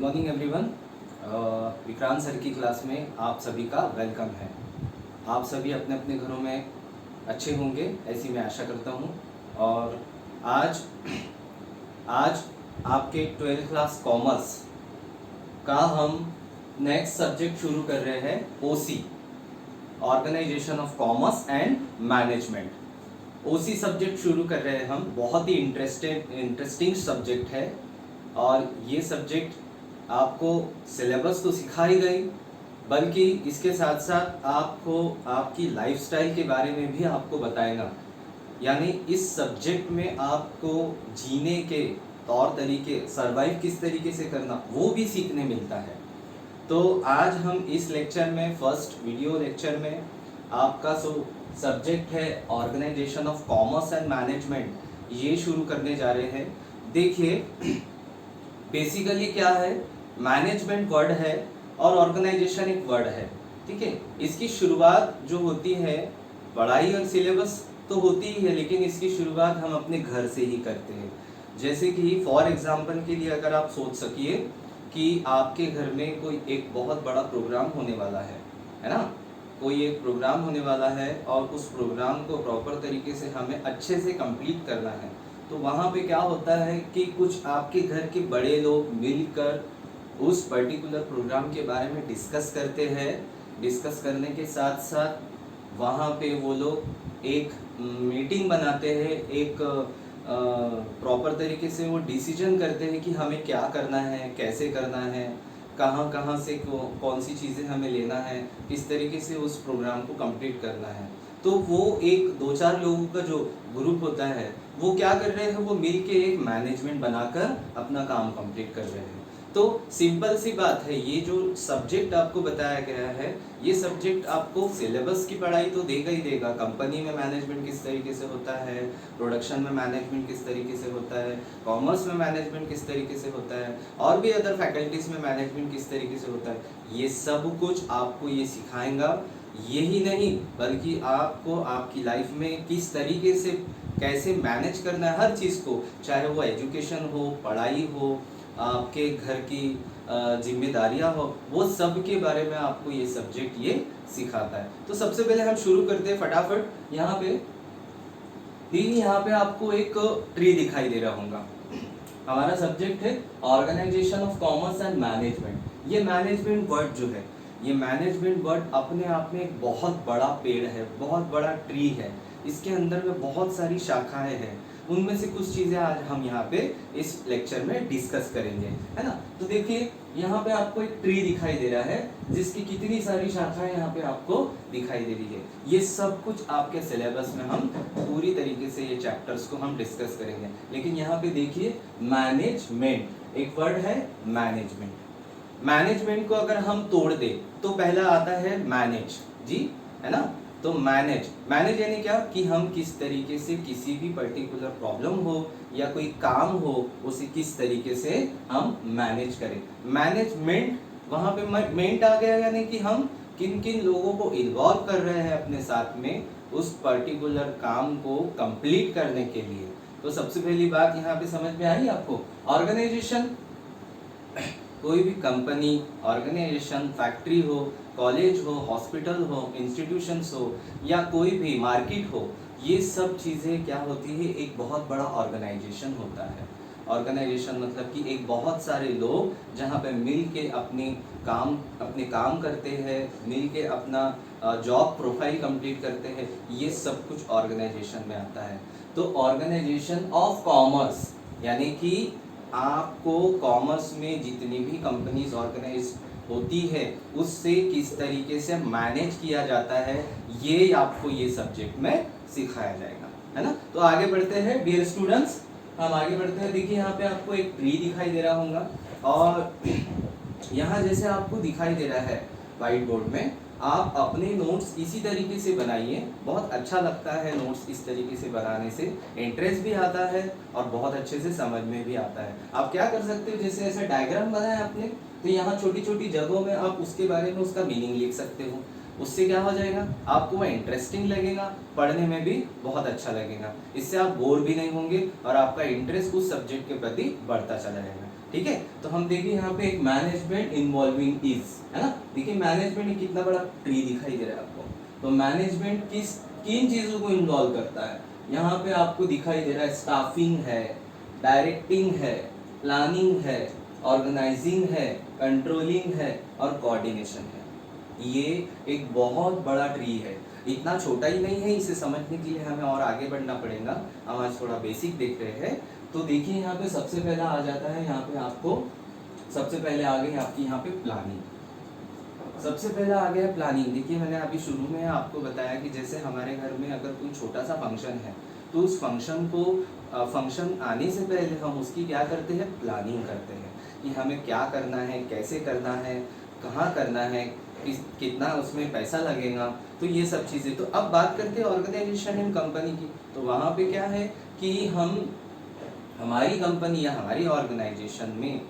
Morning everyone. Vikrant sir की class में आप सभी का वेलकम है। आप सभी अपने अपने घरों में अच्छे होंगे ऐसी मैं आशा करता हूँ। और आज आज आपके 12th क्लास कॉमर्स का हम नेक्स्ट सब्जेक्ट शुरू कर रहे हैं, OC, organisation of commerce and management. OC subject शुरू कर रहे हैं हम। बहुत ही इंटरेस्टिंग सब्जेक्ट है और ये सब्जेक्ट आपको सिलेबस तो सिखाई गई, बल्कि इसके साथ साथ आपको आपकी लाइफस्टाइल के बारे में भी आपको बताएगा। यानी इस सब्जेक्ट में आपको जीने के तौर तरीके, सरवाइव किस तरीके से करना, वो भी सीखने मिलता है। तो आज हम इस लेक्चर में, फर्स्ट वीडियो लेक्चर में, आपका सब्जेक्ट है organisation of commerce and management, ये शुरू करने जा रहे हैं। देखिए बेसिकली क्या है, मैनेजमेंट वर्ड है और ऑर्गेनाइजेशन एक वर्ड है, ठीक है। इसकी शुरुआत जो होती है, पढ़ाई और सिलेबस तो होती ही है, लेकिन इसकी शुरुआत हम अपने घर से ही करते हैं। जैसे कि फॉर एग्जांपल के लिए अगर आप सोच सकिए कि आपके घर में कोई एक बहुत बड़ा प्रोग्राम होने वाला है ना, कोई एक प्रोग्राम होने वाला है और उस प्रोग्राम को प्रॉपर तरीके से हमें अच्छे से कंप्लीट करना है। तो वहाँ पे क्या होता है कि कुछ आपके घर के बड़े लोग मिलकर उस पर्टिकुलर प्रोग्राम के बारे में डिस्कस करते हैं। डिस्कस करने के साथ साथ वहाँ पे वो लोग एक मीटिंग बनाते हैं, एक प्रॉपर तरीके से वो डिसीजन करते हैं कि हमें क्या करना है, कैसे करना है, कहाँ कहाँ से कौन सी चीज़ें हमें लेना है, किस तरीके से उस प्रोग्राम को कंप्लीट करना है। तो वो एक 2-4 लोगों का जो ग्रुप होता है वो क्या कर रहे हैं, वो मिल के एक मैनेजमेंट बनाकर अपना काम कंप्लीट कर रहे हैं। तो सिंपल सी बात है, ये जो सब्जेक्ट आपको बताया गया है, ये सब्जेक्ट आपको सिलेबस की पढ़ाई तो देगा ही देगा। कंपनी में मैनेजमेंट किस तरीके से होता है, प्रोडक्शन में मैनेजमेंट किस तरीके से होता है, कॉमर्स में मैनेजमेंट किस तरीके से होता है, और भी अदर फैकल्टीज में मैनेजमेंट किस तरीके से होता है, ये सब कुछ आपको ये सिखाएगा। यही नहीं बल्कि आपको आपकी लाइफ में किस तरीके से कैसे मैनेज करना है हर चीज़ को, चाहे वो एजुकेशन हो, पढ़ाई हो, आपके घर की जिम्मेदारियां हो, वो सब के बारे में आपको ये सब्जेक्ट ये सिखाता है। तो सबसे पहले हम शुरू करते हैं फटाफट। यहाँ पे आपको एक ट्री दिखाई दे रहा होगा। हमारा सब्जेक्ट है organisation of commerce and management. ये मैनेजमेंट वर्ड जो है, ये मैनेजमेंट वर्ड अपने आप में एक बहुत बड़ा पेड़ है, बहुत बड़ा ट्री है। इसके अंदर में बहुत सारी शाखाएं हैं। उनमें से कुछ चीज़ें आज हम यहाँ पे इस लेक्चर में डिस्कस करेंगे, है ना। तो देखिए यहाँ पे आपको एक ट्री दिखाई दे रहा है जिसकी कितनी सारी शाखाएं यहाँ पे आपको दिखाई दे रही है। ये सब कुछ आपके सिलेबस में हम पूरी तरीके से ये चैप्टर्स को हम डिस्कस करेंगे। लेकिन यहाँ पे देखिए मैनेजमेंट, एक वर्ड है मैनेजमेंट। मैनेजमेंट को अगर हम तोड़ दे तो पहला आता है मैनेज, जी, है ना। तो मैनेज यानी क्या कि हम किस तरीके से किसी भी पर्टिकुलर प्रॉब्लम हो या कोई काम हो, उसे किस तरीके से हम मैनेज करें। मैनेजमेंट, वहाँ पे मेंट आ गया, यानी कि हम किन किन लोगों को इन्वॉल्व कर रहे हैं अपने साथ में उस पर्टिकुलर काम को कंप्लीट करने के लिए। तो सबसे पहली बात यहाँ पे समझ में आई आपको, ऑर्गेनाइजेशन, कोई भी कंपनी, ऑर्गेनाइजेशन, फैक्ट्री हो, कॉलेज हो, हॉस्पिटल हो, इंस्टीट्यूशंस हो, या कोई भी मार्केट हो, ये सब चीज़ें क्या होती है, एक बहुत बड़ा ऑर्गेनाइजेशन होता है। ऑर्गेनाइजेशन मतलब कि एक बहुत सारे लोग जहाँ पे मिल के अपने काम करते हैं, मिल के अपना जॉब प्रोफाइल कंप्लीट करते हैं, ये सब कुछ ऑर्गेनाइजेशन में आता है। तो ऑर्गेनाइजेशन ऑफ कॉमर्स यानी कि आपको कॉमर्स में जितनी भी कंपनीज ऑर्गेनाइज होती है उससे किस तरीके से मैनेज किया जाता है, ये आपको ये सब्जेक्ट में सिखाया जाएगा, है ना। तो आगे बढ़ते हैं डियर स्टूडेंट्स, हम आगे बढ़ते हैं। देखिए यहाँ पे आपको एक ट्री दिखाई दे रहा होगा और यहाँ जैसे आपको दिखाई दे रहा है व्हाइट बोर्ड में, आप अपने नोट्स इसी तरीके से बनाइए। बहुत अच्छा लगता है नोट्स इस तरीके से बनाने से, इंटरेस्ट भी आता है और बहुत अच्छे से समझ में भी आता है। आप क्या कर सकते हो, जैसे ऐसा डायग्राम बनाया आपने, तो यहाँ छोटी छोटी जगहों में आप उसके बारे में उसका मीनिंग लिख सकते हो। उससे क्या हो जाएगा, आपको वह इंटरेस्टिंग लगेगा, पढ़ने में भी बहुत अच्छा लगेगा। इससे आप बोर भी नहीं होंगे और आपका इंटरेस्ट उस सब्जेक्ट के प्रति बढ़ता चला जाएगा। ठीक है। तो हम देखिए यहाँ पे एक मैनेजमेंट इन्वॉल्विंग इज, है ना। देखिए मैनेजमेंट कितना बड़ा ट्री दिखाई दे रहा है आपको। तो मैनेजमेंट किन चीजों को इन्वॉल्व करता है, यहाँ पे आपको दिखाई दे रहा है स्टाफिंग है, डायरेक्टिंग है, प्लानिंग है, ऑर्गेनाइजिंग है, कंट्रोलिंग है और कोऑर्डिनेशन है। ये एक बहुत बड़ा ट्री है, इतना छोटा ही नहीं है। इसे समझने के लिए हमें और आगे बढ़ना पड़ेगा। हम आज थोड़ा बेसिक देख रहे हैं। तो देखिए यहाँ पे सबसे पहला आ जाता है, यहाँ पे आपको सबसे पहले आ गई आपकी यहाँ पे प्लानिंग। सबसे पहला आ गया प्लानिंग। देखिए मैंने अभी शुरू में आपको बताया कि जैसे हमारे घर में अगर कोई छोटा सा फंक्शन है तो उस फंक्शन आने से पहले हम उसकी क्या करते हैं, प्लानिंग करते हैं कि हमें क्या करना है, कैसे करना है, कहाँ करना है, कितना उसमें पैसा लगेगा। तो ये सब चीज़ें। तो अब बात करते हैं ऑर्गेनाइजेशन एंड कंपनी की। तो वहाँ पे क्या है कि हमारी कंपनी या हमारी ऑर्गेनाइजेशन में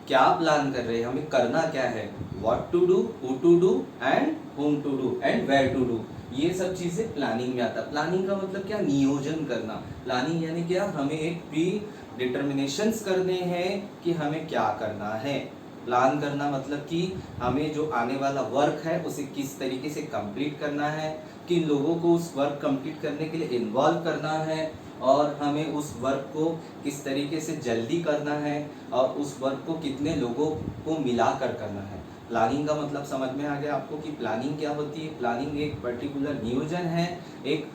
क्या प्लान कर रहे हैं, हमें करना क्या है, what to do, who to do and whom to do and where to do. ये सब चीज़ें प्लानिंग में आता है। प्लानिंग का मतलब क्या, नियोजन करना। प्लानिंग यानी क्या, हमें एक प्री डिटर्मिनेशंस करने हैं कि हमें क्या करना है। प्लान करना मतलब कि हमें जो आने वाला वर्क है उसे किस तरीके से कंप्लीट करना है, किन लोगों को उस वर्क कंप्लीट करने के लिए इन्वॉल्व करना है और हमें उस वर्क को किस तरीके से जल्दी करना है और उस वर्क को कितने लोगों को मिलाकर करना है। प्लानिंग का मतलब समझ में आ गया आपको कि प्लानिंग क्या होती है। प्लानिंग एक पर्टिकुलर नियोजन है, एक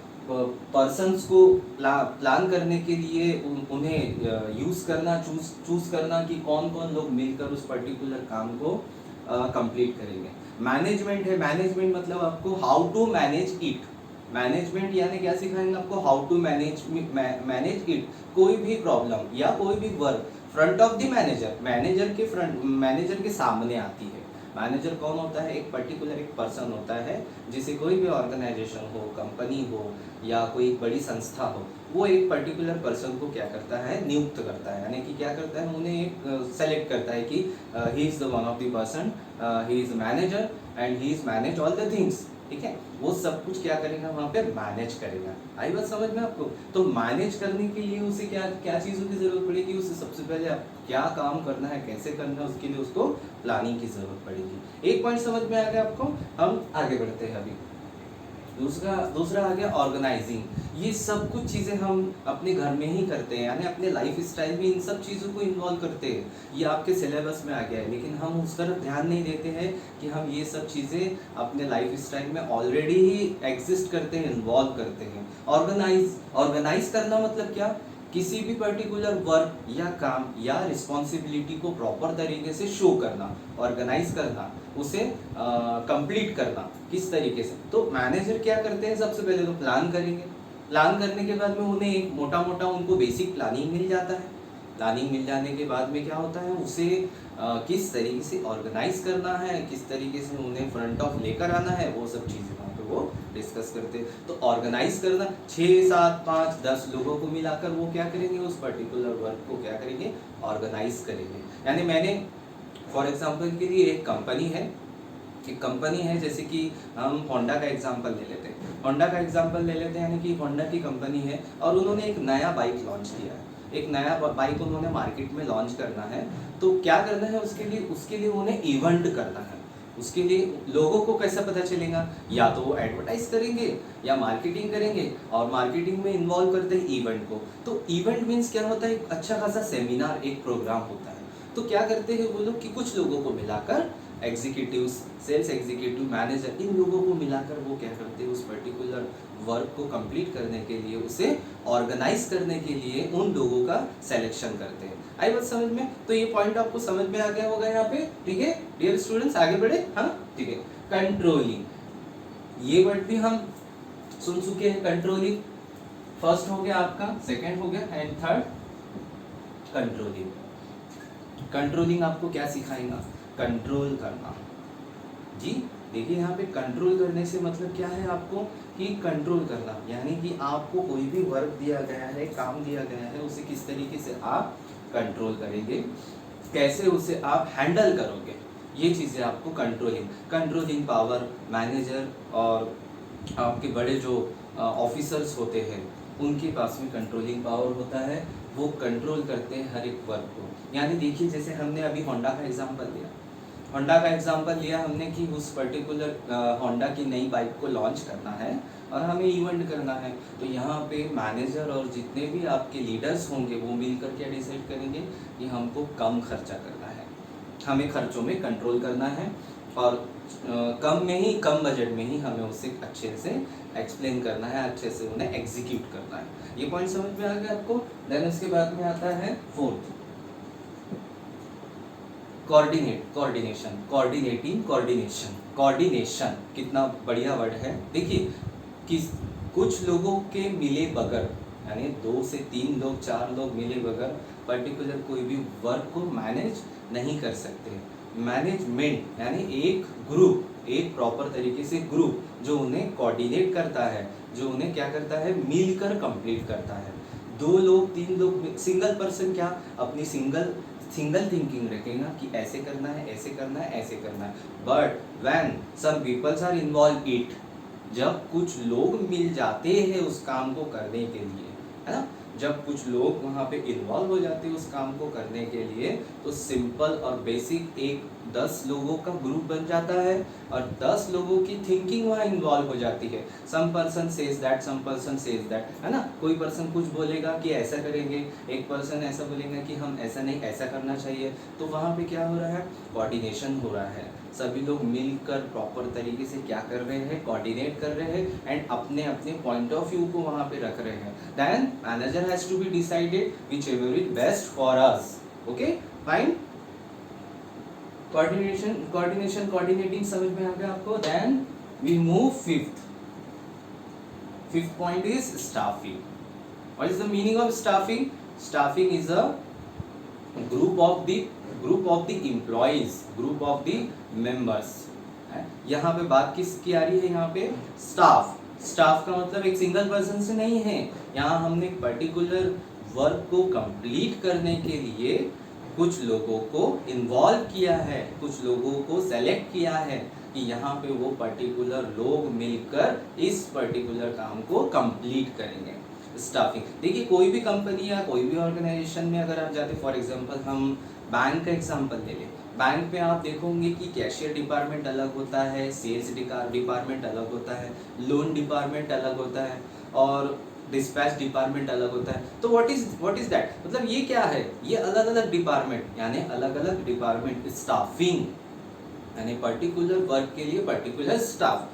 पर्सन्स को प्लान करने के लिए उन्हें यूज़ करना, चूज़ करना कि कौन कौन लोग मिलकर उस पर्टिकुलर काम को कंप्लीट करेंगे। मैनेजमेंट है। मैनेजमेंट मतलब आपको how to manage it. Management यानी क्या सिखाएंगे आपको, हाउ टू मैनेज इट। कोई भी प्रॉब्लम या कोई भी work front of the manager के सामने आती है। मैनेजर कौन होता है, एक पर्टिकुलर एक पर्सन होता है जिसे कोई भी ऑर्गेनाइजेशन हो, कंपनी हो या कोई बड़ी संस्था हो, वो एक पर्टिकुलर पर्सन को क्या करता है, नियुक्त करता है। यानी कि क्या करता है, उन्हें एक सेलेक्ट करता है कि he is the one of the person, he is manager and he is manage all the things. ठीक है, वो सब कुछ क्या करेगा, वहाँ पे मैनेज करेगा। आई बात समझ में आपको। तो मैनेज करने के लिए उसे क्या क्या चीज़ों की ज़रूरत पड़ेगी, उसे सबसे पहले क्या काम करना है, कैसे करना है, उसके लिए उसको प्लानिंग की ज़रूरत पड़ेगी। एक पॉइंट समझ में आ गया आपको। हम आगे बढ़ते हैं अभी। दूसरा आ गया ऑर्गेनाइजिंग। ये सब कुछ चीज़ें हम अपने घर में ही करते हैं, यानी अपने लाइफ स्टाइल में इन सब चीज़ों को इन्वॉल्व करते हैं। ये आपके सिलेबस में आ गया है, लेकिन हम उस तरफ ध्यान नहीं देते हैं कि हम ये सब चीज़ें अपने लाइफ स्टाइल में ऑलरेडी ही एग्जिस्ट करते हैं, इन्वॉल्व करते हैं। ऑर्गेनाइज करना मतलब क्या, किसी भी पर्टिकुलर वर्क या काम या रिस्पॉन्सिबिलिटी को प्रॉपर तरीके से शो करना, ऑर्गेनाइज करना, उसे कंप्लीट करना किस तरीके से। तो मैनेजर क्या करते हैं, सबसे पहले तो प्लान करेंगे। प्लान करने के बाद में उन्हें एक मोटा मोटा उनको बेसिक प्लानिंग मिल जाता है। प्लानिंग मिल जाने के बाद में क्या होता है, उसे किस तरीके से ऑर्गेनाइज करना है, किस तरीके से उन्हें फ्रंट ऑफ लेकर आना है, वो सब चीज़ें वहाँ पे वो डिस्कस करते हैं। तो ऑर्गेनाइज करना 6, 7, 5, 10 लोगों को मिलाकर वो क्या करेंगे, उस पर्टिकुलर वर्क को क्या करेंगे, ऑर्गेनाइज करेंगे। यानी मैंने फॉर एग्जांपल के लिए एक कंपनी है, जैसे कि हम होंडा का एग्जांपल ले लेते हैं। यानी कि होंडा की कंपनी है और उन्होंने एक नया बाइक लॉन्च किया है। एक नया बाइक उन्होंने मार्केट में लॉन्च करना है। तो क्या करना है उसके लिए उन्हें इवेंट करना है। उसके लिए लोगों को कैसा पता चलेगा, या तो वो एडवर्टाइज करेंगे या मार्केटिंग करेंगे, और मार्केटिंग में इन्वॉल्व करते हैं इवेंट को। तो इवेंट मीन्स क्या होता है, एक अच्छा खासा सेमिनार, एक प्रोग्राम होता है। तो क्या करते हैं वो लोग कि कुछ लोगों को मिलाकर, एग्जीक्यूटिव्स, सेल्स एग्जीक्यूटिव, मैनेजर, इन लोगों को मिलाकर वो क्या करते हैं, उस पर्टिकुलर वर्क को कंप्लीट करने के लिए, उसे ऑर्गेनाइज करने के लिए उन लोगों का सिलेक्शन करते हैं। आई बात समझ में। तो ये पॉइंट आपको समझ में आ गया होगा यहाँ पे। ठीक है डियर स्टूडेंट्स, आगे बढ़े। हाँ ठीक है। कंट्रोलिंग, ये वर्ड भी हम सुन चुके हैं। कंट्रोलिंग फर्स्ट हो गया आपका, सेकंड हो गया एंड थर्ड कंट्रोलिंग। कंट्रोलिंग आपको क्या सिखाएगा, कंट्रोल करना। जी देखिए यहाँ पे कंट्रोल करने से मतलब क्या है आपको, कि कंट्रोल करना, यानी कि आपको कोई भी वर्क दिया गया है, काम दिया गया है, उसे किस तरीके से आप कंट्रोल करेंगे, कैसे उसे आप हैंडल करोगे, ये चीज़ें आपको कंट्रोलिंग पावर मैनेजर और आपके बड़े जो ऑफिसर्स होते हैं, उनके पास में कंट्रोलिंग पावर होता है, वो कंट्रोल करते हैं हर एक वर्क को। यानी देखिए, जैसे हमने अभी होंडा का एग्जांपल लिया, हमने कि उस पर्टिकुलर होंडा की नई बाइक को लॉन्च करना है और हमें इवेंट करना है। तो यहाँ पे मैनेजर और जितने भी आपके लीडर्स होंगे वो मिलकर क्या डिसाइड करेंगे कि हमको कम खर्चा करना है, हमें खर्चों में कंट्रोल करना है और कम बजट में ही हमें उसे अच्छे से एक्सप्लेन करना है, अच्छे से उन्हें एग्जीक्यूट करना है। ये पॉइंट समझ में आ गया आपको। देन उसके बाद में आता है फोर्थ, कोऑर्डिनेशन कितना बढ़िया वर्ड है। देखिए, कुछ लोगों के मिले बगैर, यानी 2 से 3 लोग 4 लोग मिले बगैर पर्टिकुलर कोई भी वर्क को मैनेज नहीं कर सकते। मैनेजमेंट यानी एक ग्रुप, एक प्रॉपर तरीके से ग्रुप जो उन्हें कोऑर्डिनेट करता है, जो उन्हें क्या करता है, मिलकर कंप्लीट करता है। 2 लोग 3 लोग, सिंगल पर्सन क्या अपनी सिंगल थिंकिंग रखेगा कि ऐसे करना है, ऐसे करना है, ऐसे करना है। But when some peoples are involve it, जब कुछ लोग मिल जाते हैं उस काम को करने के लिए, है ना, जब कुछ लोग वहाँ पे इन्वॉल्व हो जाते हैं उस काम को करने के लिए, तो सिंपल और बेसिक एक 10 लोगों का ग्रुप बन जाता है और 10 लोगों की थिंकिंग वहाँ इन्वॉल्व हो जाती है। Some person says that, some person says that, है ना। कोई पर्सन कुछ बोलेगा कि ऐसा करेंगे, एक पर्सन ऐसा बोलेगा कि हम ऐसा नहीं, ऐसा करना चाहिए। तो वहाँ पे क्या हो रहा है, कोऑर्डिनेशन हो रहा है। सभी लोग मिलकर प्रॉपर तरीके से क्या कर रहे हैं, कोऑर्डिनेट कर रहे हैं एंड अपने अपने पॉइंट ऑफ व्यू को वहाँ पे रख रहे हैं। Then manager has to be decided which ever is best for us. Okay, fine. Coordinating समझ में आ गया आपको। Then we move fifth point is staffing. What is the meaning of staffing? Staffing is a group of the employees, group of the members. यहाँ पे बात किसकी आ रही है, यहाँ पे स्टाफ का मतलब एक सिंगल पर्सन से नहीं है। यहाँ हमने पर्टिकुलर वर्क को कंप्लीट करने के लिए कुछ लोगों को इन्वॉल्व किया है, कुछ लोगों को सेलेक्ट किया है कि यहाँ पे वो पर्टिकुलर लोग मिलकर इस पर्टिकुलर काम को कंप्लीट करेंगे। स्टाफिंग, देखिए कोई भी कंपनी या कोई भी ऑर्गेनाइजेशन में अगर आप जाते, फॉर एग्जांपल हम बैंक का एग्जांपल ले लें। बैंक में आप देखोगे कि कैशियर डिपार्टमेंट अलग होता है, सेल्स डिपार्टमेंट अलग होता है, लोन डिपार्टमेंट अलग होता है और डिस्पैच डिपार्टमेंट अलग होता है। तो व्हाट इज दैट, मतलब ये क्या है, ये अलग अलग डिपार्टमेंट, यानी अलग अलग डिपार्टमेंट। स्टाफिंग यानी पर्टिकुलर वर्क के लिए पर्टिकुलर स्टाफ।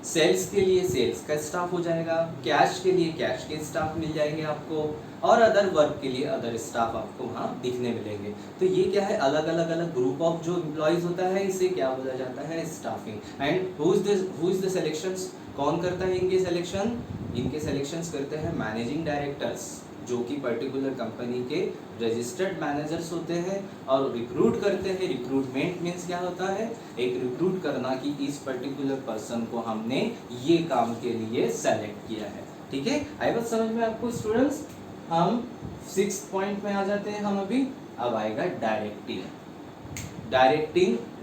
सेल्स के लिए सेल्स का स्टाफ हो जाएगा, कैश के लिए कैश के स्टाफ मिल जाएंगे आपको, और अदर वर्क के लिए अदर स्टाफ आपको वहाँ दिखने मिलेंगे। तो ये क्या है, अलग अलग ग्रुप ऑफ जो एम्प्लॉइज होता है, इसे क्या बोला जाता है, staffing. And who is the selections, कौन करता है इनके सिलेक्शन? इनके सिलेक्शंस करते हैं मैनेजिंग डायरेक्टर्स, जो कि पर्टिकुलर कंपनी के रजिस्टर्ड मैनेजर्स होते हैं और रिक्रूट करते हैं। रिक्रूटमेंट मीन्स क्या होता है, एक रिक्रूट करना कि इस पर्टिकुलर पर्सन को हमने ये काम के लिए सेलेक्ट किया है। ठीक है, आई बात समझ में आपको स्टूडेंट्स। हम 6 पॉइंट में आ जाते हैं हम अभी। अब आएगा डायरेक्टिंग।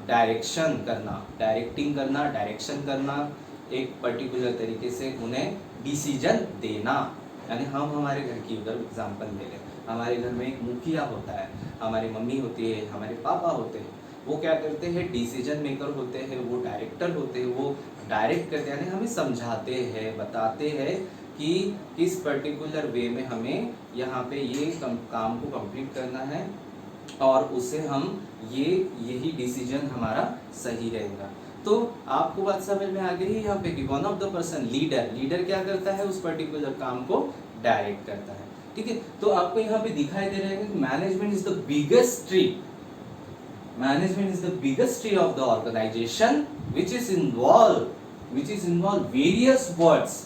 डायरेक्शन करना, डायरेक्शन करना, एक पर्टिकुलर तरीके से उन्हें डिसीजन देना। यानी हम हमारे घर की अगर एग्जाम्पल ले लें, हमारे घर में एक मुखिया होता है, हमारी मम्मी होती है, हमारे पापा होते हैं, वो क्या करते हैं, डिसीजन मेकर होते हैं, वो डायरेक्टर होते हैं, वो डायरेक्ट करते हैं, यानी हमें समझाते हैं, बताते हैं कि किस पर्टिकुलर वे में हमें यहाँ पे ये काम को कंप्लीट करना है और उसे हम यही डिसीजन हमारा सही रहेगा। तो आपको बात समझ में आ गई यहाँ पे कि one of the person, leader क्या करता है, उस पर्टिकुलर काम को डायरेक्ट करता है। ठीक है, तो आपको यहाँ पे दिखाई दे रहा है कि management is the biggest tree of the organisation which is involve various words.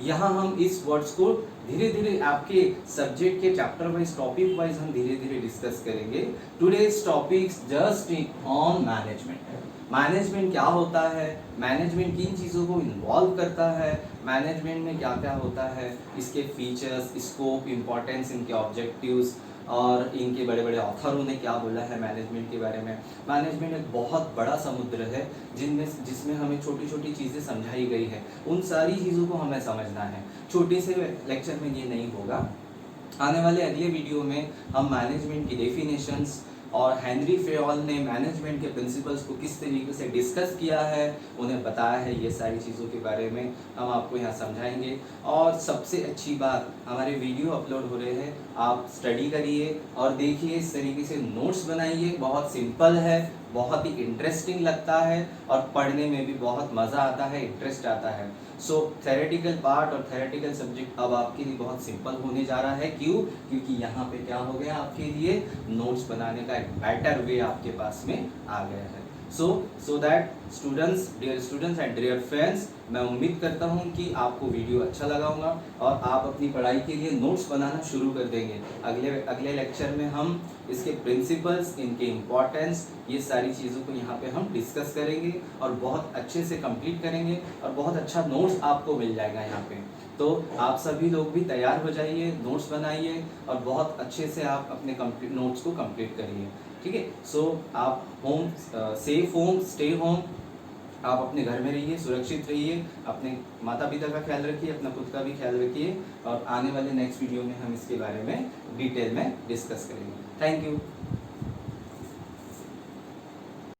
यहाँ हम इस वर्ड्स को धीरे धीरे आपके सब्जेक्ट के चैप्टर वाइज, टॉपिक वाइज हम धीरे धीरे डिस्कस करेंगे। Today's topic just on management. Management क्या होता है, मैनेजमेंट किन चीज़ों को इन्वॉल्व करता है, मैनेजमेंट में क्या क्या होता है, इसके फीचर्स, स्कोप, इम्पोर्टेंस, इनके ऑब्जेक्टिव्स और इनके बड़े बड़े ऑथरों ने क्या बोला है मैनेजमेंट के बारे में। मैनेजमेंट एक बहुत बड़ा समुद्र है जिसमें हमें छोटी छोटी चीज़ें समझाई गई है, उन सारी चीज़ों को हमें समझना है। छोटे से लेक्चर में ये नहीं होगा। आने वाले अगले वीडियो में हम मैनेजमेंट की डेफिनेशंस और हेनरी फेयोल ने मैनेजमेंट के प्रिंसिपल्स को किस तरीके से डिस्कस किया है, उन्हें बताया है, ये सारी चीज़ों के बारे में हम आपको यहाँ समझाएंगे। और सबसे अच्छी बात, हमारे वीडियो अपलोड हो रहे हैं, आप स्टडी करिए और देखिए, इस तरीके से नोट्स बनाइए। बहुत सिंपल है, बहुत ही इंटरेस्टिंग लगता है और पढ़ने में भी बहुत मज़ा आता है, इंटरेस्ट आता है। सो थेरेटिकल पार्ट और थेरेटिकल सब्जेक्ट अब आपके लिए बहुत सिंपल होने जा रहा है। क्यों? क्योंकि यहाँ पे क्या हो गया, आपके लिए नोट्स बनाने का एक बेटर वे आपके पास में आ गया है। So that dear students and dear friends, मैं उम्मीद करता हूँ कि आपको वीडियो अच्छा लगा होगा और आप अपनी पढ़ाई के लिए नोट्स बनाना शुरू कर देंगे। अगले लेक्चर में हम इसके प्रिंसिपल्स, इनके इम्पोर्टेंस, ये सारी चीज़ों को यहाँ पे हम डिस्कस करेंगे और बहुत अच्छे से कंप्लीट करेंगे और बहुत अच्छा नोट्स आपको मिल जाएगा यहाँ पे। तो आप सभी लोग भी तैयार हो जाइए, नोट्स बनाइए और बहुत अच्छे से आप अपने नोट्स को कंप्लीट करिए। ठीक है? सो आप सेफ होम, स्टे होम, आप अपने घर में रहिए, सुरक्षित रहिए, अपने माता पिता का ख्याल रखिए, अपना खुद का भी ख्याल रखिए और आने वाले नेक्स्ट वीडियो में हम इसके बारे में डिटेल में डिस्कस करेंगे। Thank you.